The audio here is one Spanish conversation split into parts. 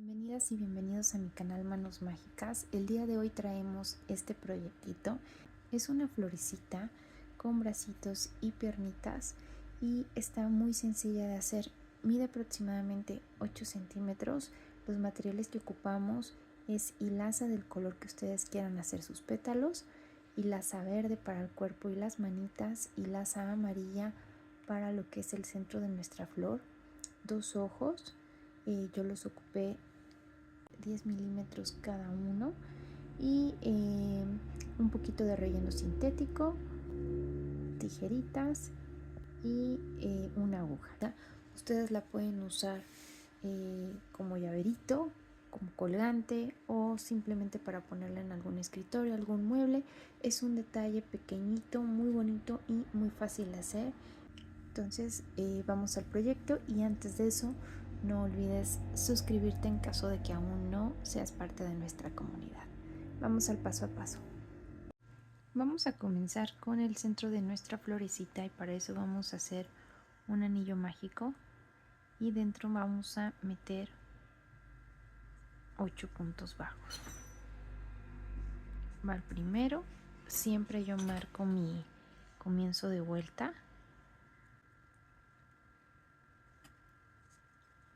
Bienvenidas y bienvenidos a mi canal Manos Mágicas. El día de hoy traemos este proyectito. Es una florecita con bracitos y piernitas y está muy sencilla de hacer. Mide aproximadamente 8 centímetros. Los materiales que ocupamos es hilaza del color que ustedes quieran hacer sus pétalos, hilaza verde para el cuerpo y las manitas, hilaza amarilla para lo que es el centro de nuestra flor, dos ojos. Yo los ocupé 10 milímetros cada uno y un poquito de relleno sintético, tijeritas y una aguja. Ustedes la pueden usar como llaverito, como colgante o simplemente para ponerla en algún escritorio, algún mueble. Es un detalle pequeñito, muy bonito y muy fácil de hacer. Entonces vamos al proyecto, y antes de eso no olvides suscribirte en caso de que aún no seas parte de nuestra comunidad. Vamos al paso a paso. Vamos a comenzar con el centro de nuestra florecita, y para eso vamos a hacer un anillo mágico y dentro vamos a meter 8 puntos bajos. Va el primero. Siempre yo marco mi comienzo de vuelta.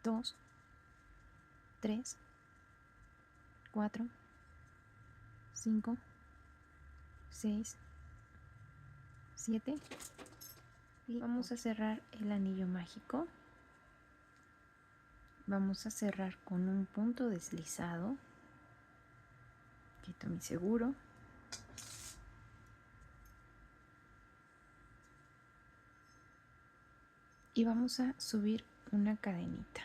2, 3, 4, 5, 6, 7 y vamos a cerrar el anillo mágico. Vamos a cerrar con un punto deslizado. Quito mi seguro. Y vamos a subir una cadenita.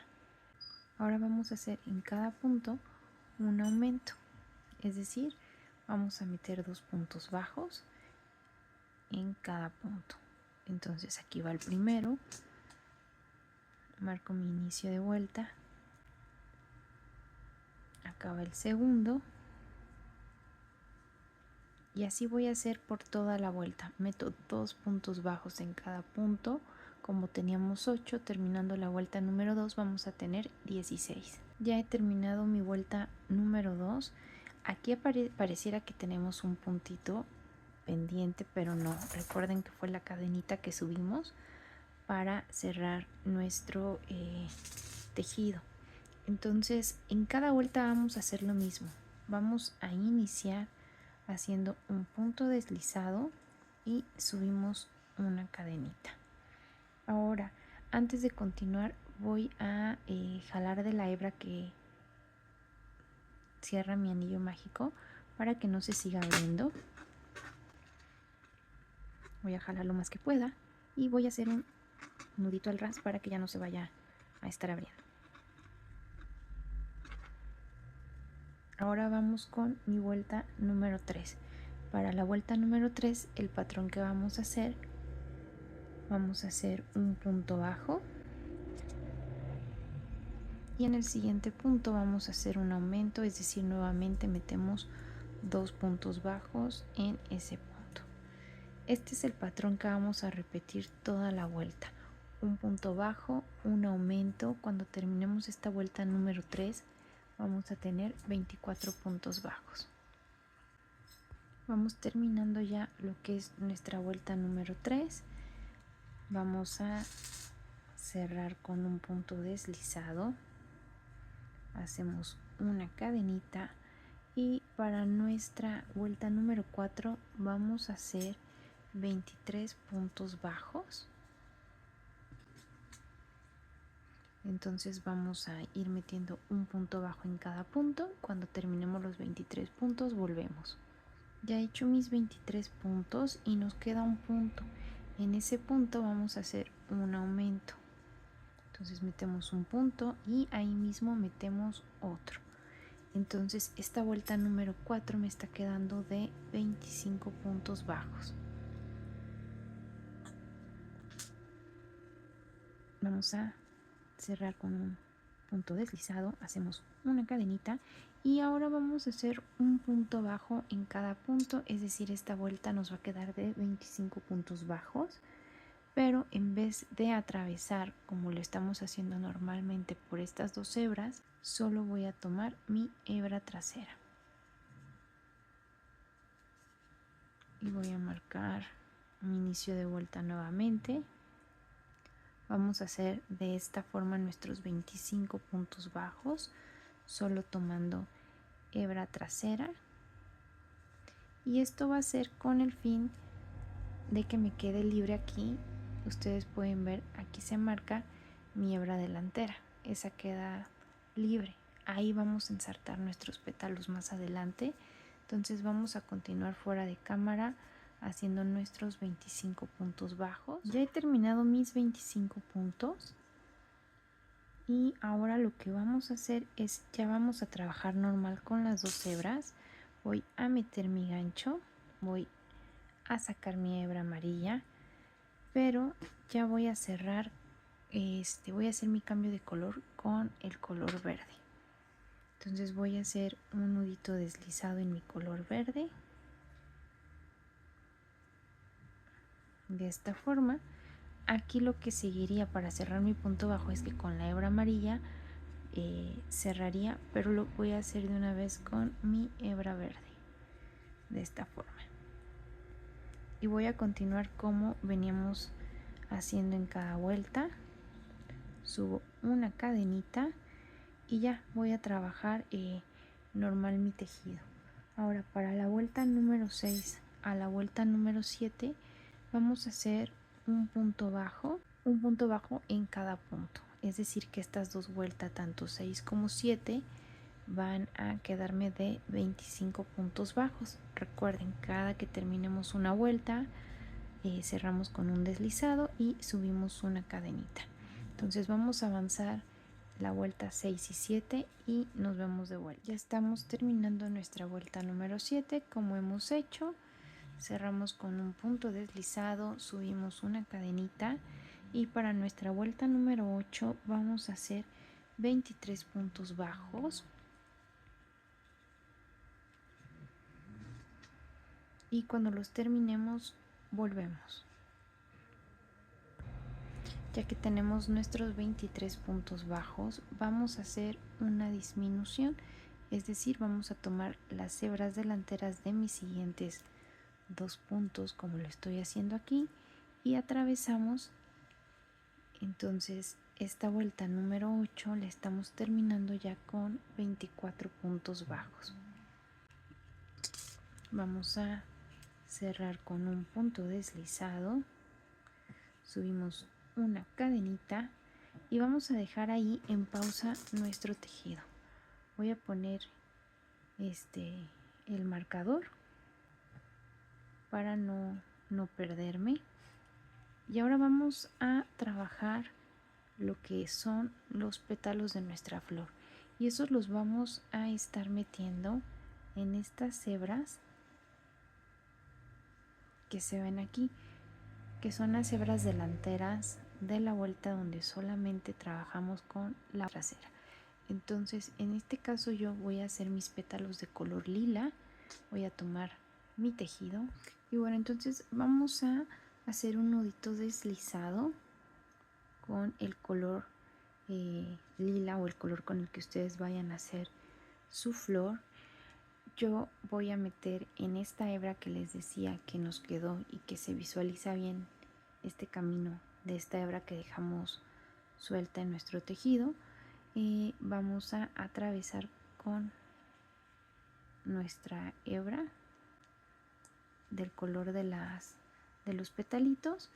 Ahora vamos a hacer en cada punto un aumento, es decir, vamos a meter 2 puntos bajos en cada punto. Entonces aquí va el primero, marco mi inicio de vuelta, acá va el segundo, y así voy a hacer por toda la vuelta. Meto 2 puntos bajos en cada punto. Como teníamos 8, terminando la vuelta número 2 vamos a tener 16. Ya he terminado mi vuelta número 2. Aquí pareciera que tenemos un puntito pendiente, pero no. Recuerden que fue la cadenita que subimos para cerrar nuestro tejido. Entonces en cada vuelta vamos a hacer lo mismo. Vamos a iniciar haciendo un punto deslizado y subimos una cadenita. Ahora, antes de continuar, voy a jalar de la hebra que cierra mi anillo mágico para que no se siga abriendo. Voy a jalar lo más que pueda y voy a hacer un nudito al ras para que ya no se vaya a estar abriendo. Ahora vamos con mi vuelta número 3. Para la vuelta número 3, el patrón que vamos a hacer un punto bajo, y en el siguiente punto vamos a hacer un aumento, es decir, nuevamente metemos 2 puntos bajos en ese punto. Este es el patrón que vamos a repetir toda la vuelta: un punto bajo, un aumento. Cuando terminemos esta vuelta número 3 vamos a tener 24 puntos bajos. Vamos terminando ya lo que es nuestra vuelta número 3. Vamos a cerrar con un punto deslizado, hacemos una cadenita, y para nuestra vuelta número 4 vamos a hacer 23 puntos bajos. Entonces vamos a ir metiendo un punto bajo en cada punto. Cuando terminemos los 23 puntos volvemos. Ya he hecho mis 23 puntos y nos queda un punto. En ese punto vamos a hacer un aumento. Entonces metemos un punto y ahí mismo metemos otro. Entonces esta vuelta número 4 me está quedando de 25 puntos bajos. Vamos a cerrar con un punto deslizado, hacemos una cadenita y ahora vamos a hacer un punto bajo en cada punto, es decir, esta vuelta nos va a quedar de 25 puntos bajos. pero en vez de atravesar como lo estamos haciendo normalmente por estas dos hebras, solo voy a tomar mi hebra trasera y voy a marcar mi inicio de vuelta nuevamente. Vamos a hacer de esta forma nuestros 25 puntos bajos, solo tomando hebra trasera, y esto va a ser con el fin de que me quede libre aquí. Ustedes pueden ver, aquí se marca mi hebra delantera, esa queda libre. Ahí vamos a ensartar nuestros pétalos más adelante. Entonces vamos a continuar fuera de cámara haciendo nuestros 25 puntos bajos. Ya he terminado mis 25 puntos y ahora lo que vamos a hacer es, ya vamos a trabajar normal con las dos hebras. Voy a meter mi gancho, voy a sacar mi hebra amarilla, pero ya voy a cerrar, voy a hacer mi cambio de color con el color verde. Entonces voy a hacer un nudito deslizado en mi color verde, de esta forma. Aquí lo que seguiría para cerrar mi punto bajo es que con la hebra amarilla cerraría, pero lo voy a hacer de una vez con mi hebra verde, de esta forma. Y voy a continuar como veníamos haciendo en cada vuelta. Subo una cadenita y ya voy a trabajar normal mi tejido. Ahora para la vuelta número 6 a la vuelta número 7 vamos a hacer un punto bajo en cada punto, es decir que estas dos vueltas, tanto 6 como 7, van a quedarme de 25 puntos bajos. Recuerden, cada que terminemos una vuelta cerramos con un deslizado y subimos una cadenita. Entonces vamos a avanzar la vuelta 6 y 7 y nos vemos de vuelta. Ya estamos terminando nuestra vuelta número 7 como hemos hecho. Cerramos con un punto deslizado, subimos una cadenita y para nuestra vuelta número 8 vamos a hacer 23 puntos bajos y cuando los terminemos volvemos. Ya que tenemos nuestros 23 puntos bajos, vamos a hacer una disminución, es decir, vamos a tomar las hebras delanteras de mis siguientes dos puntos como lo estoy haciendo aquí y atravesamos. Entonces esta vuelta número 8 la estamos terminando ya con 24 puntos bajos. Vamos a cerrar con un punto deslizado, subimos una cadenita y vamos a dejar ahí en pausa nuestro tejido. Voy a poner el marcador para no perderme. Y ahora vamos a trabajar lo que son los pétalos de nuestra flor, y esos los vamos a estar metiendo en estas hebras que se ven aquí, que son las hebras delanteras de la vuelta donde solamente trabajamos con la trasera. Entonces en este caso yo voy a hacer mis pétalos de color lila, voy a tomar mi tejido y bueno, entonces vamos a hacer un nudito deslizado con el color lila o el color con el que ustedes vayan a hacer su flor. Yo voy a meter en esta hebra que les decía que nos quedó y que se visualiza bien este camino de esta hebra que dejamos suelta en nuestro tejido, vamos a atravesar con nuestra hebra del color de los petalitos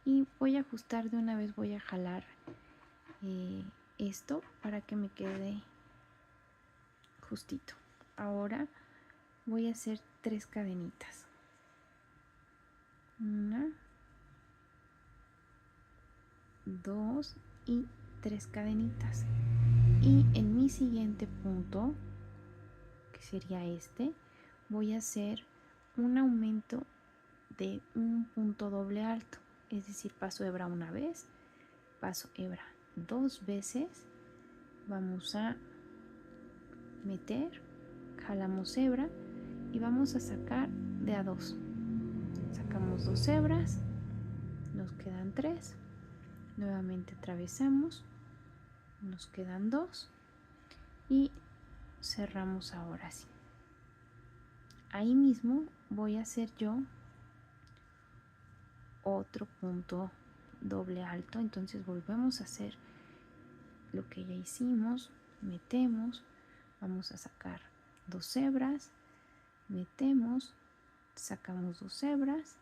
y voy a ajustar de una vez, voy a jalar esto para que me quede justito. Ahora voy a hacer 3 cadenitas, 1, 2 y 3 cadenitas, y en mi siguiente punto, que sería voy a hacer un aumento de un punto doble alto, es decir, paso hebra una vez, paso hebra 2 veces, vamos a meter, jalamos hebra y vamos a sacar de a 2, sacamos 2 hebras nos quedan 3, nuevamente atravesamos, nos quedan 2 y cerramos ahora sí. Ahí mismo voy a hacer yo otro punto doble alto, entonces volvemos a hacer lo que ya hicimos, metemos, vamos a sacar 2 hebras, metemos, sacamos 2 hebras,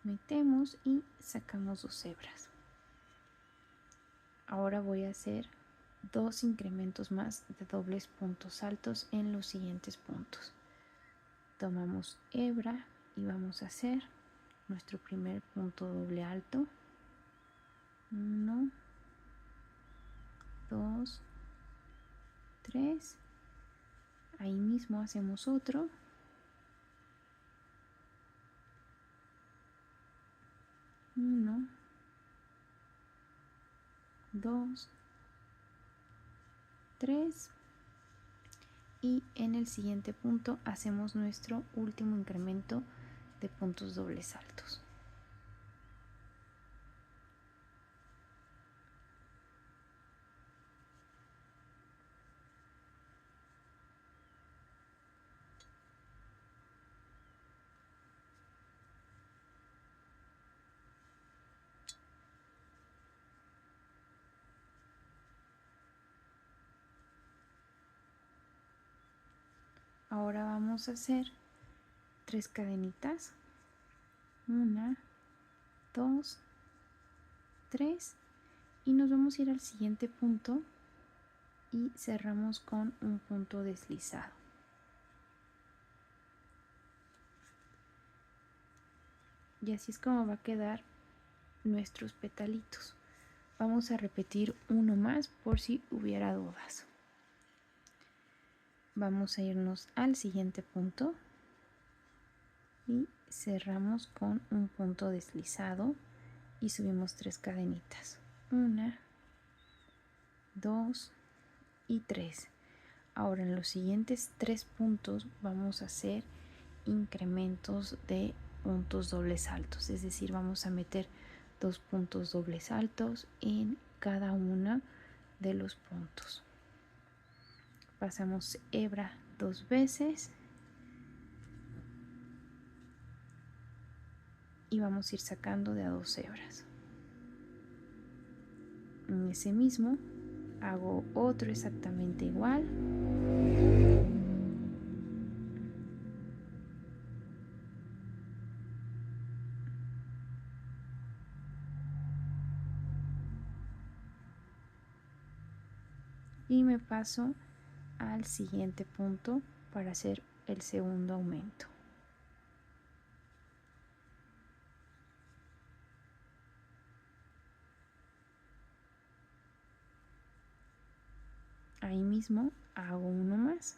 metemos y sacamos 2 hebras. Ahora voy a hacer 2 incrementos más de dobles puntos altos en los siguientes puntos. Tomamos hebra y vamos a hacer nuestro primer punto doble alto. 1, 2, 3. Ahí mismo hacemos otro. 1, 2, 3. Y en el siguiente punto hacemos nuestro último incremento de puntos dobles altos. Ahora vamos a hacer 3 cadenitas. 1, 2, 3. Y nos vamos a ir al siguiente punto y cerramos con un punto deslizado. Y así es como va a quedar nuestros petalitos. Vamos a repetir uno más por si hubiera dudas. Vamos a irnos al siguiente punto y cerramos con un punto deslizado y subimos 3 cadenitas. 1, 2 y 3. Ahora en los siguientes 3 puntos vamos a hacer incrementos de puntos dobles altos, es decir, vamos a meter 2 puntos dobles altos en cada uno de los puntos. Pasamos hebra 2 veces y vamos a ir sacando de a 2 hebras. En ese mismo hago otro exactamente igual. Y me paso al siguiente punto para hacer el segundo aumento. Ahí mismo hago uno más.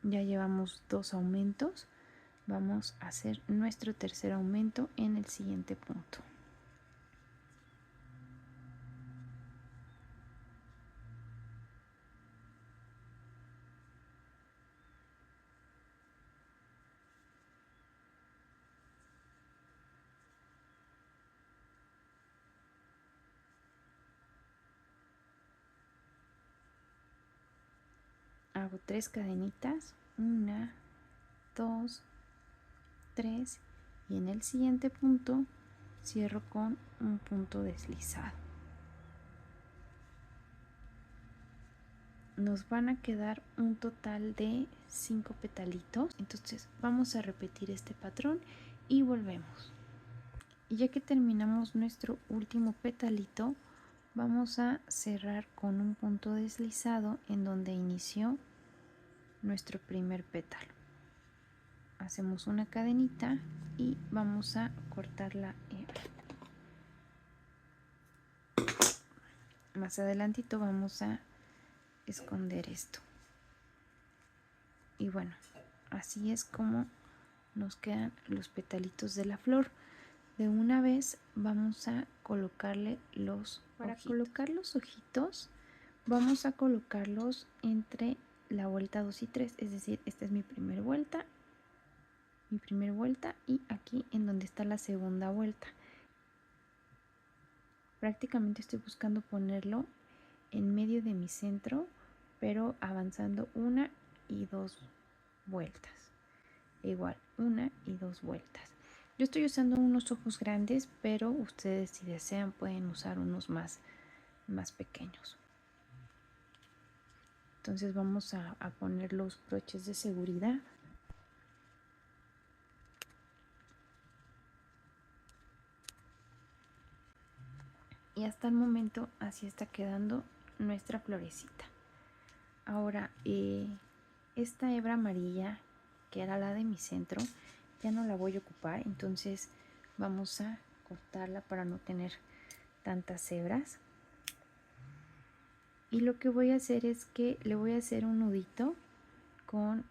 Ya llevamos 2 aumentos. Vamos a hacer nuestro tercer aumento en el siguiente punto. Hago 3 cadenitas, 1, 2, 3 y en el siguiente punto cierro con un punto deslizado. Nos van a quedar un total de 5 petalitos, entonces vamos a repetir este patrón y volvemos. Y ya que terminamos nuestro último petalito, vamos a cerrar con un punto deslizado en donde inició nuestro primer pétalo. Hacemos una cadenita y vamos a cortar la hebra. Más adelantito vamos a esconder esto. Y bueno, así es como nos quedan los petalitos de la flor. De una vez vamos a colocarle los ojitos. Para colocar los ojitos vamos a colocarlos entre la vuelta 2 y 3, es decir, esta es mi primera vuelta y aquí en donde está la segunda vuelta. Prácticamente estoy buscando ponerlo en medio de mi centro, pero avanzando una y dos vueltas. Igual, una y dos vueltas. Yo estoy usando unos ojos grandes, pero ustedes si desean pueden usar unos más pequeños. Entonces vamos a poner los broches de seguridad. Y hasta el momento así está quedando nuestra florecita. Ahora esta hebra amarilla, que era la de mi centro, ya no la voy a ocupar, entonces vamos a cortarla para no tener tantas hebras. Y lo que voy a hacer es que le voy a hacer un nudito con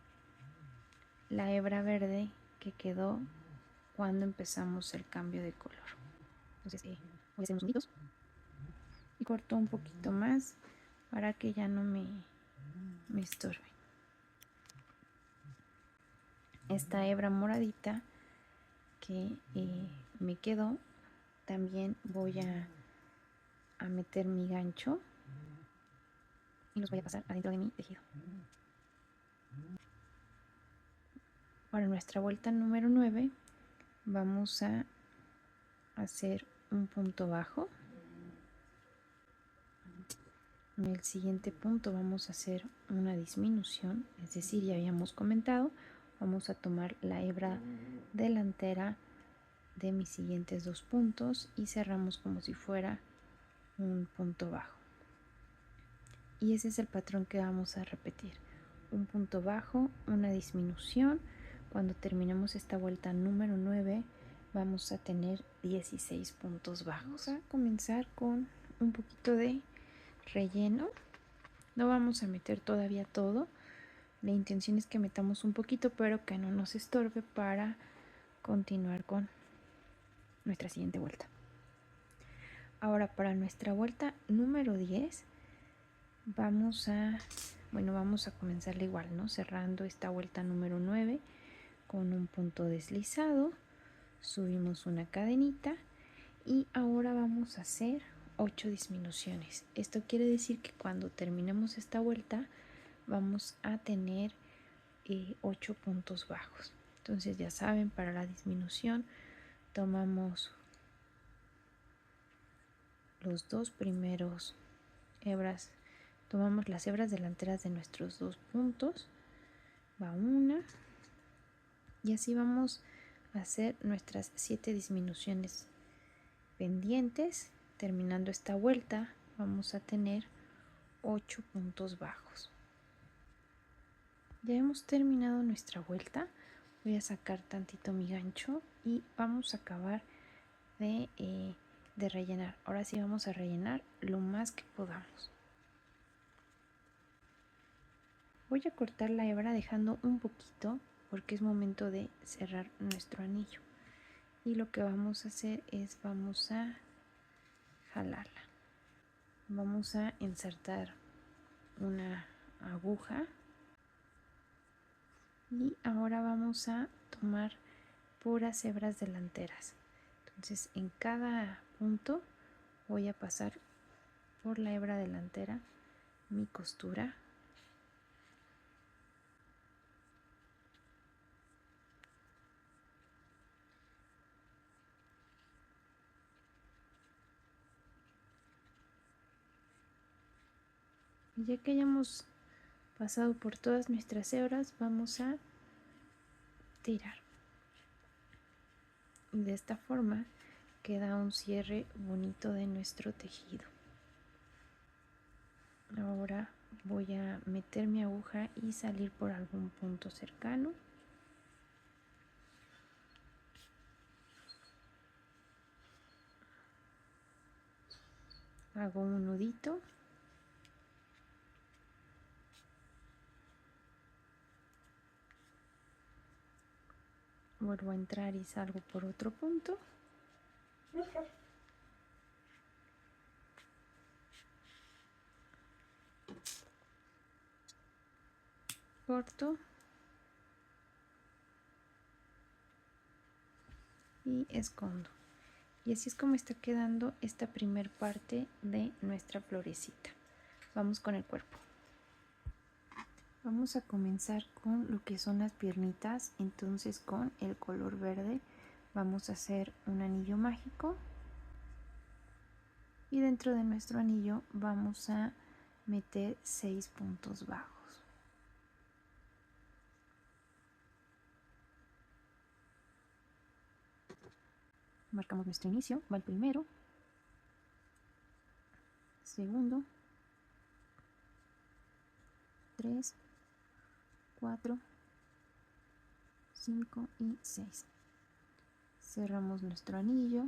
la hebra verde que quedó cuando empezamos el cambio de color. Entonces voy a hacer unos nuditos y corto un poquito más para que ya no me estorbe. Esta hebra moradita que me quedó, también voy a meter mi gancho y los voy a pasar adentro de mi tejido. Para nuestra vuelta número 9 vamos a hacer un punto bajo. En el siguiente punto vamos a hacer una disminución, es decir, ya habíamos comentado, vamos a tomar la hebra delantera de mis siguientes dos puntos y cerramos como si fuera un punto bajo. Y ese es el patrón que vamos a repetir: un punto bajo, una disminución. Cuando terminemos esta vuelta número 9 vamos a tener 16 puntos bajos. Vamos a comenzar con un poquito de relleno. No vamos a meter todavía todo, la intención es que metamos un poquito pero que no nos estorbe para continuar con nuestra siguiente vuelta. Ahora para nuestra vuelta número 10 vamos a comenzarla igual, ¿no? Cerrando esta vuelta número 9 con un punto deslizado, subimos una cadenita y ahora vamos a hacer 8 disminuciones. Esto quiere decir que cuando terminemos esta vuelta vamos a tener 8 puntos bajos. Entonces ya saben, para la disminución tomamos los dos primeros hebras, tomamos las hebras delanteras de nuestros dos puntos, va una y así vamos a hacer nuestras 7 disminuciones pendientes. Terminando esta vuelta vamos a tener 8 puntos bajos. Ya hemos terminado nuestra vuelta. Voy a sacar tantito mi gancho y vamos a acabar de rellenar. Ahora sí vamos a rellenar lo más que podamos. Voy a cortar la hebra dejando un poquito porque es momento de cerrar nuestro anillo. Y lo que vamos a hacer es vamos a jalarla. Vamos a insertar una aguja y ahora vamos a tomar puras hebras delanteras. Entonces en cada punto voy a pasar por la hebra delantera mi costura. Y ya que hayamos pasado por todas nuestras hebras, vamos a tirar. Y de esta forma queda un cierre bonito de nuestro tejido. Ahora voy a meter mi aguja y salir por algún punto cercano. Hago un nudito. Vuelvo a entrar y salgo por otro punto. corto y escondo. Y así es como está quedando esta primer parte de nuestra florecita. Vamos con el cuerpo. Vamos a comenzar con lo que son las piernitas. Entonces con el color verde vamos a hacer un anillo mágico. Y dentro de nuestro anillo vamos a meter 6 puntos bajos. Marcamos nuestro inicio, va el primero, segundo, 3, 4, 5 y 6. Cerramos nuestro anillo.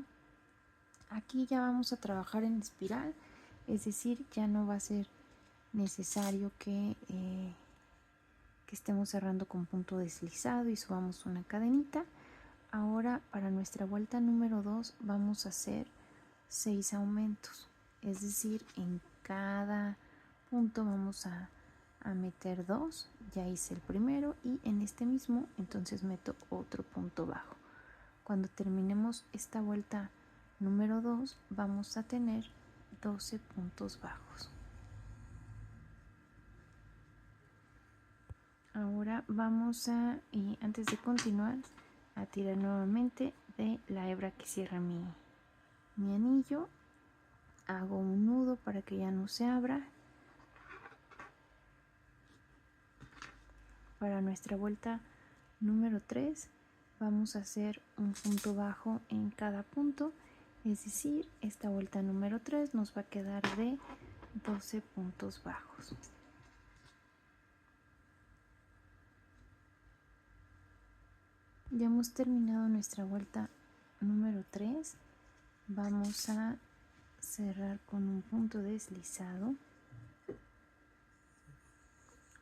Aquí ya vamos a trabajar en espiral, es decir, ya no va a ser necesario que estemos cerrando con punto deslizado y subamos una cadenita. Ahora para nuestra vuelta número 2 vamos a hacer 6 aumentos, es decir, en cada punto vamos a meter 2. Ya hice el primero y en este mismo entonces meto otro punto bajo. Cuando terminemos esta vuelta número 2 vamos a tener 12 puntos bajos. Ahora vamos a, antes de continuar, a tirar nuevamente de la hebra que cierra mi anillo. Hago un nudo para que ya no se abra. Para nuestra vuelta número 3 vamos a hacer un punto bajo en cada punto, es decir, esta vuelta número 3 nos va a quedar de 12 puntos bajos. Ya hemos terminado nuestra vuelta número 3. Vamos a cerrar con un punto deslizado.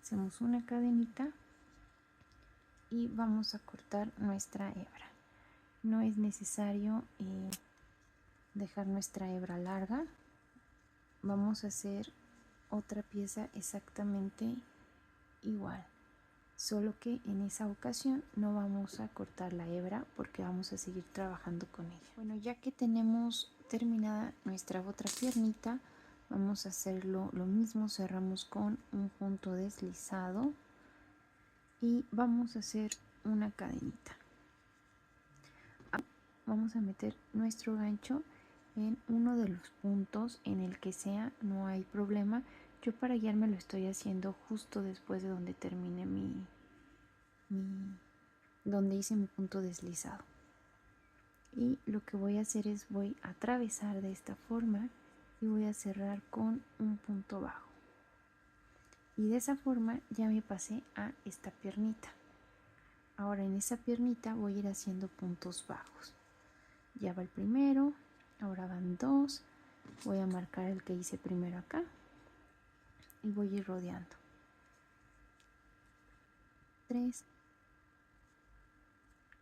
Hacemos una cadenita y vamos a cortar nuestra hebra. No es necesario dejar nuestra hebra larga. Vamos a hacer otra pieza exactamente igual, solo que en esa ocasión no vamos a cortar la hebra porque vamos a seguir trabajando con ella. Bueno, ya que tenemos terminada nuestra otra piernita, vamos a hacerlo lo mismo. Cerramos con un punto deslizado y vamos a hacer una cadenita. Vamos a meter nuestro gancho en uno de los puntos, en el que sea, no hay problema. Yo para guiarme lo estoy haciendo justo después de donde termine donde hice mi punto deslizado. Y lo que voy a hacer es voy a atravesar de esta forma y voy a cerrar con un punto bajo. Y de esa forma ya me pasé a esta piernita. Ahora en esa piernita voy a ir haciendo puntos bajos. Ya va el primero, ahora van 2. Voy a marcar el que hice primero acá y voy a ir rodeando. 3,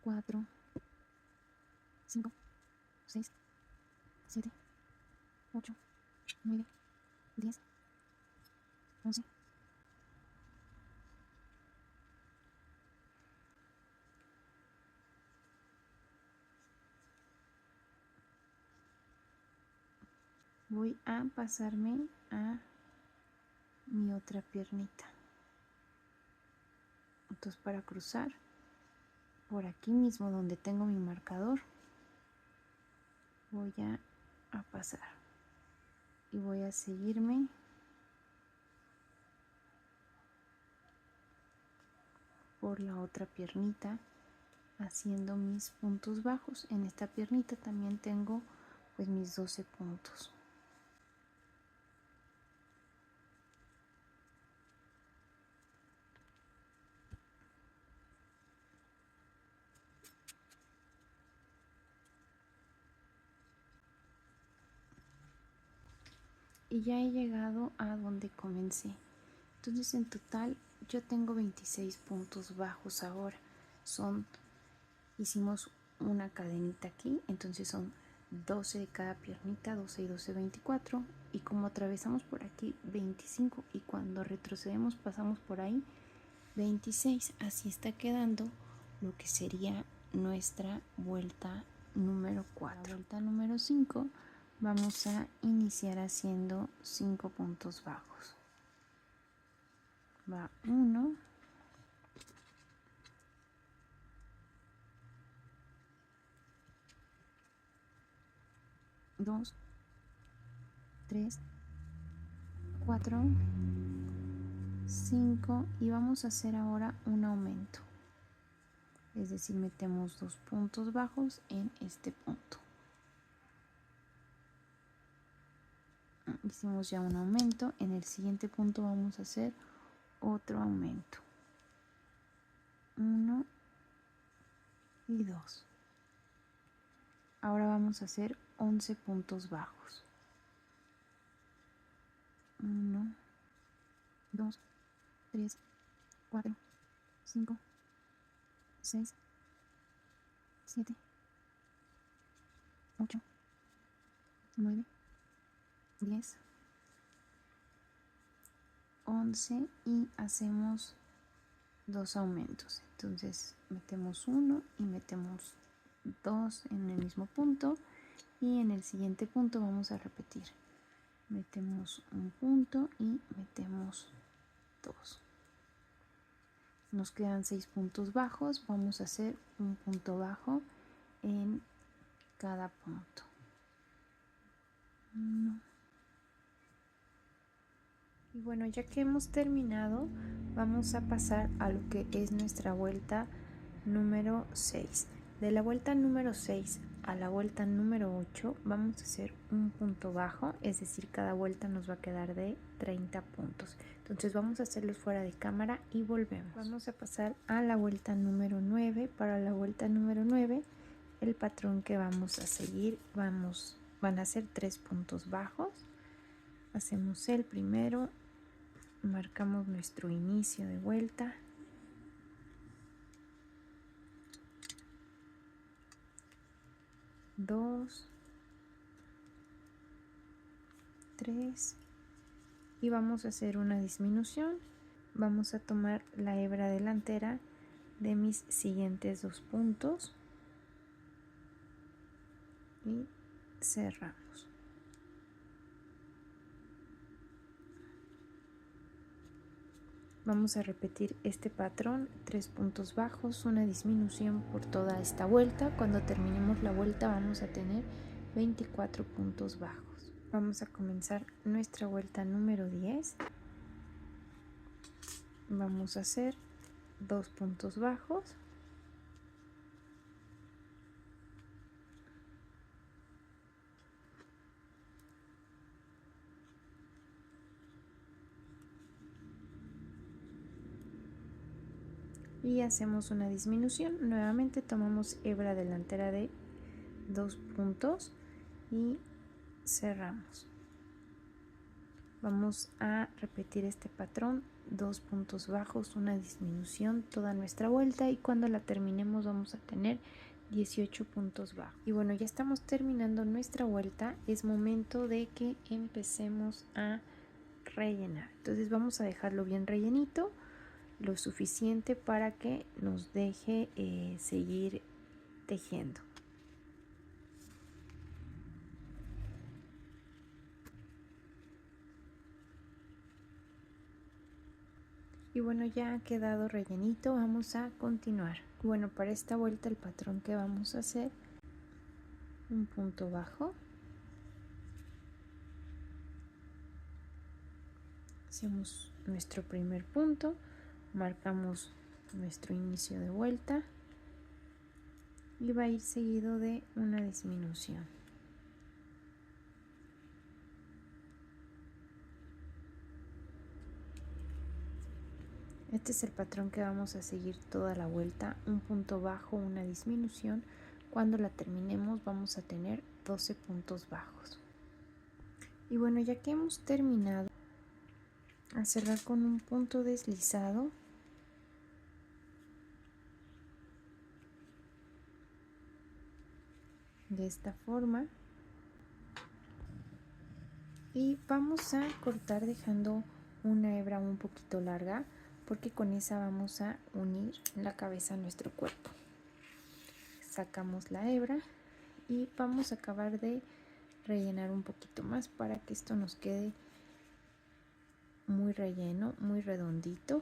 4, 5, 6, 7, 8, 9, 10, 11. Voy a pasarme a mi otra piernita. Entonces para cruzar por aquí mismo donde tengo mi marcador, voy a pasar y voy a seguirme por la otra piernita haciendo mis puntos bajos. En esta piernita también tengo pues mis 12 puntos. Y ya he llegado a donde comencé. Entonces en total yo tengo 26 puntos bajos ahora. Hicimos una cadenita aquí, entonces son 12 de cada piernita, 12 y 12, 24. Y como atravesamos por aquí 25 y cuando retrocedemos pasamos por ahí, 26. Así está quedando lo que sería nuestra vuelta número 4. La vuelta número 5 vamos a iniciar haciendo 5 puntos bajos. Va 1, 2, 3, 4, 5 y vamos a hacer ahora un aumento, es decir, metemos 2 puntos bajos en este punto. Hicimos ya un aumento, en el siguiente punto vamos a hacer otro aumento, 1 y 2. Ahora vamos a hacer 11 puntos bajos, 1, 2, 3, 4, 5, 6, 7, 8, 9, 10, 11 y hacemos 2 aumentos. Entonces metemos 1 y metemos 2 en el mismo punto y en el siguiente punto vamos a repetir. Metemos un punto y metemos 2. Nos quedan 6 puntos bajos. Vamos a hacer un punto bajo en cada punto. 1. Y bueno, ya que hemos terminado, vamos a pasar a lo que es nuestra vuelta número 6. De la vuelta número 6 a la vuelta número 8 vamos a hacer un punto bajo, es decir, cada vuelta nos va a quedar de 30 puntos. Entonces vamos a hacerlos fuera de cámara y volvemos. Vamos a pasar a la vuelta número 9. Para la vuelta número 9, el patrón que vamos a seguir van a ser 3 puntos bajos. Hacemos el primero, marcamos nuestro inicio de vuelta, dos, 3 y vamos a hacer una disminución. Vamos a tomar la hebra delantera de mis siguientes 2 puntos y cerramos. Vamos a repetir este patrón, 3 puntos bajos, una disminución por toda esta vuelta. Cuando terminemos la vuelta vamos a tener 24 puntos bajos. Vamos a comenzar nuestra vuelta número 10. Vamos a hacer 2 puntos bajos. Y hacemos una disminución. Nuevamente tomamos hebra delantera de 2 puntos y cerramos. Vamos a repetir este patrón, 2 puntos bajos, una disminución toda nuestra vuelta y cuando la terminemos vamos a tener 18 puntos bajos. Y bueno, ya estamos terminando nuestra vuelta, es momento de que empecemos a rellenar. Entonces vamos a dejarlo bien rellenito, lo suficiente para que nos deje seguir tejiendo. Y bueno, ya ha quedado rellenito, vamos a continuar. Bueno, para esta vuelta el patrón que vamos a hacer, un punto bajo, hacemos nuestro primer punto, marcamos nuestro inicio de vuelta y va a ir seguido de una disminución. Este es el patrón que vamos a seguir toda la vuelta, un punto bajo, una disminución. Cuando la terminemos vamos a tener 12 puntos bajos. Y bueno, ya que hemos terminado, a cerrar con un punto deslizado, de esta forma, y vamos a cortar dejando una hebra un poquito larga porque con esa vamos a unir la cabeza a nuestro cuerpo. Sacamos la hebra y vamos a acabar de rellenar un poquito más para que esto nos quede muy relleno, muy redondito.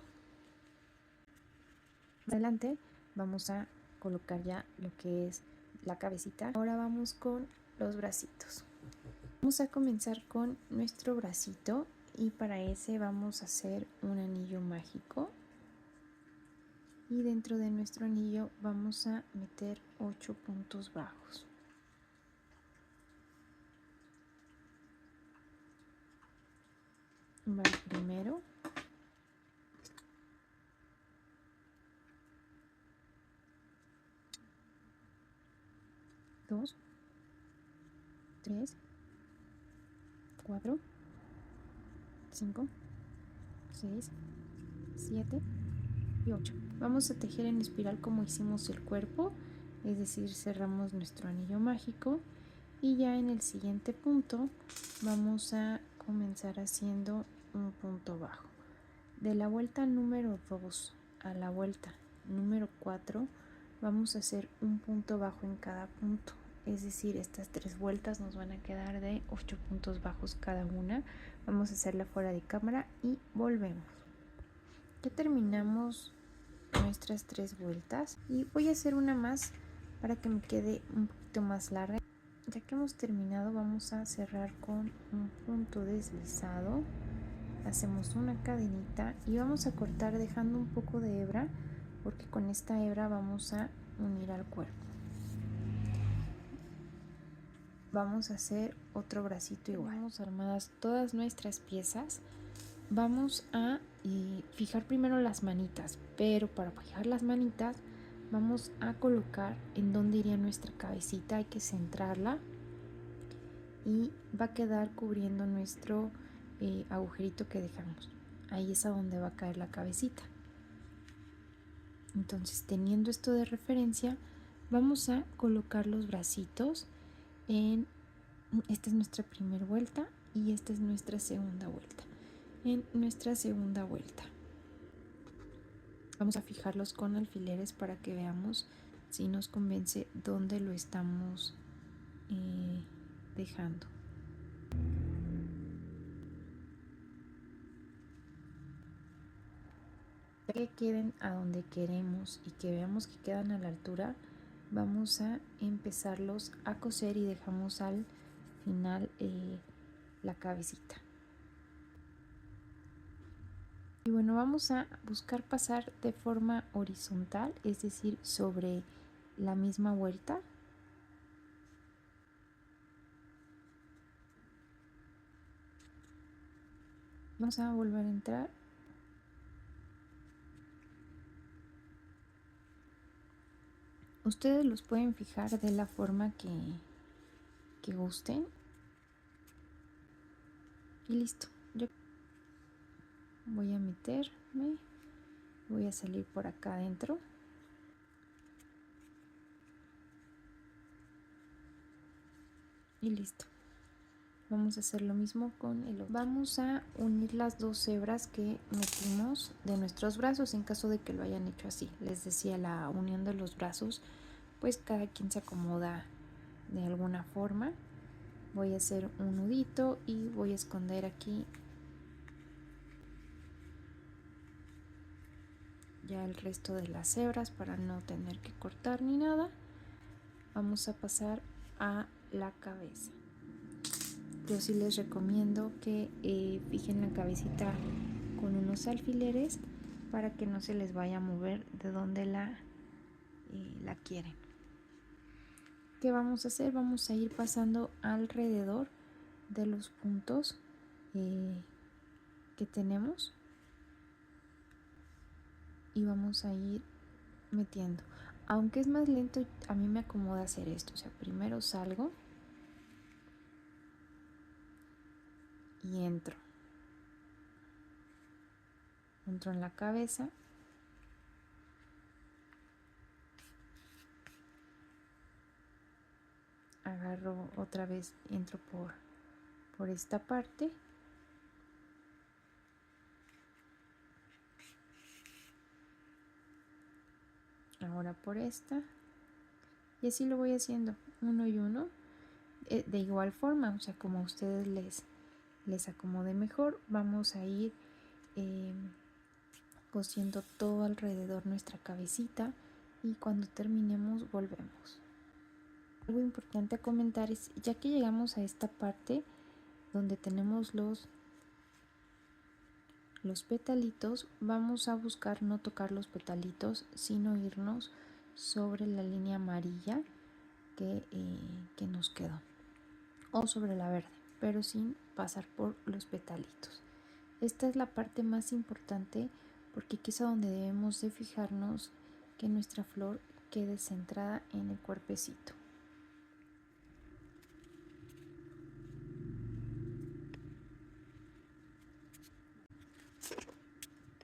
Más adelante vamos a colocar ya lo que es la cabecita. Ahora vamos con los bracitos. Vamos a comenzar con nuestro bracito y para ese vamos a hacer un anillo mágico. Y dentro de nuestro anillo vamos a meter 8 puntos bajos. Va el primero. Dos, 3, 4, 5, 6, 7 y 8. Vamos a tejer en espiral como hicimos el cuerpo, es decir, cerramos nuestro anillo mágico y ya en el siguiente punto vamos a comenzar haciendo un punto bajo. De la vuelta número 2 a la vuelta número 4 vamos a hacer un punto bajo en cada punto. Es decir, estas 3 vueltas nos van a quedar de 8 puntos bajos cada una. Vamos a hacerla fuera de cámara y volvemos. Ya terminamos nuestras 3 vueltas y voy a hacer una más para que me quede un poquito más larga. Ya que hemos terminado, vamos a cerrar con un punto deslizado. Hacemos una cadenita y vamos a cortar dejando un poco de hebra porque con esta hebra vamos a unir al cuerpo. Vamos a hacer otro bracito igual. Tenemos armadas todas nuestras piezas. Vamos a fijar primero las manitas, pero para fijar las manitas vamos a colocar en donde iría nuestra cabecita. Hay que centrarla y va a quedar cubriendo nuestro agujerito que dejamos. Ahí es a donde va a caer la cabecita. Entonces, teniendo esto de referencia, vamos a colocar los bracitos en... Esta es nuestra primera vuelta y esta es nuestra segunda vuelta. En nuestra segunda vuelta vamos a fijarlos con alfileres para que veamos si nos convence dónde lo estamos dejando. Ya que queden a donde queremos y que veamos que quedan a la altura, vamos a empezarlos a coser y dejamos al final la cabecita. Y bueno, vamos a buscar pasar de forma horizontal, es decir, sobre la misma vuelta. Vamos a volver a entrar. Ustedes los pueden fijar de la forma que gusten. Y listo. Yo voy a meterme. Voy a salir por acá adentro. Y listo. Vamos a hacer lo mismo con el otro. Vamos a unir las 2 hebras que metimos de nuestros brazos en caso de que lo hayan hecho así. Les decía, la unión de los brazos, pues cada quien se acomoda de alguna forma. Voy a hacer un nudito y voy a esconder aquí ya el resto de las hebras para no tener que cortar ni nada. Vamos a pasar a la cabeza. Yo sí les recomiendo que fijen la cabecita con unos alfileres para que no se les vaya a mover de donde la quieren. ¿Qué vamos a hacer? Vamos a ir pasando alrededor de los puntos que tenemos y vamos a ir metiendo. Aunque es más lento, a mí me acomoda hacer esto. O sea, primero salgo y entro en la cabeza, agarro otra vez, entro por esta parte ahora por esta, y así lo voy haciendo uno y uno, de igual forma, o sea, como a ustedes les acomode mejor. Vamos a ir cosiendo todo alrededor nuestra cabecita, y cuando terminemos volvemos. Algo importante a comentar es, ya que llegamos a esta parte donde tenemos los petalitos, vamos a buscar no tocar los petalitos, sino irnos sobre la línea amarilla que nos quedó, o sobre la verde, pero sin pasar por los petalitos. Esta es la parte más importante, porque aquí es a donde debemos de fijarnos que nuestra flor quede centrada en el cuerpecito.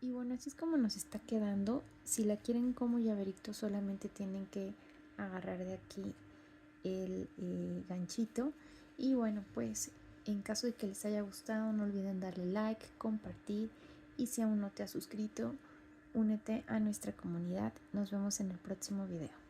Y bueno, así es como nos está quedando. Si la quieren como llaverito, solamente tienen que agarrar de aquí el ganchito. Y bueno, pues en caso de que les haya gustado, no olviden darle like, compartir, y si aún no te has suscrito, únete a nuestra comunidad. Nos vemos en el próximo video.